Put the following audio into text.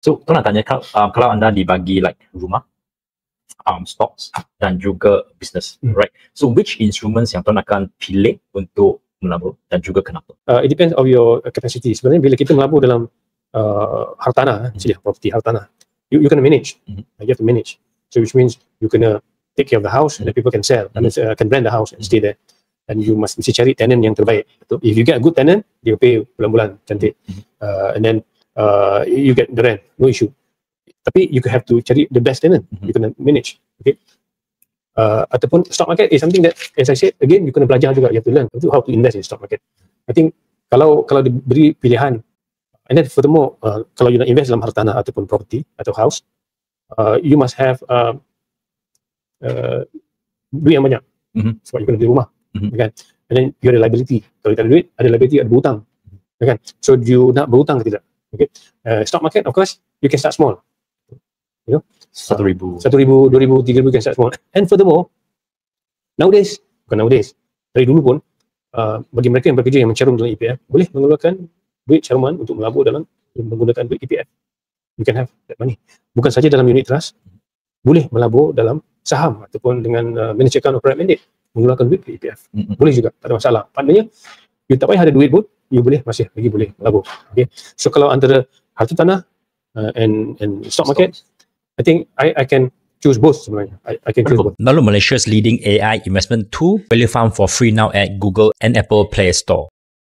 So, tuan nak tanya, kalau anda dibagi like rumah, stocks dan juga business, right? So, which instruments yang tuan akan pilih untuk melabur dan juga kenapa? It depends of your capacity. Sebenarnya bila kita melabur dalam hartanah, property hartanah, you can manage. You have to manage. So which means you can take care of the house and then people can sell, and can rent the house and stay there. And you mesti cari tenant yang terbaik. If you get a good tenant, they will pay bulan-bulan cantik. And then you get the rent, no issue. Tapi you have to cari the best tenant. You can manage. Okay. Ataupun stock market is something that, as I said again, you kena belajar juga. You have to learn how to invest in stock market. I think kalau diberi pilihan, and then furthermore, kalau you nak invest dalam hartanah ataupun property atau house, you must have duit yang banyak. Sebab you kena beli rumah, kan? And then you ada liability. Kalau tak ada duit, ada liability, ada berhutang, kan? So you nak berhutang ke tidak? Okay. Stock market, of course, you can start small. You know, 1,000, 2,000, 3,000 can start small. And furthermore, nowadays, dari dulu pun, bagi mereka yang bekerja yang mencarum dalam EPF, boleh mengeluarkan duit caruman untuk melabur dalam menggunakan duit EPF. You can have that money. Bukan saja dalam unit trust, boleh melabur dalam saham ataupun dengan managed account or private mandate, mengeluarkan duit ke EPF. Boleh juga, tak ada masalah. Maknanya, you tak payah ada duit pun, you masih lagi boleh melabur. Okay. So kalau antara harta tanah and stock market, I think I can choose both sebenarnya. I can choose both. Download Malaysia's leading AI investment tool, Value Farm, for free now at Google and Apple Play Store.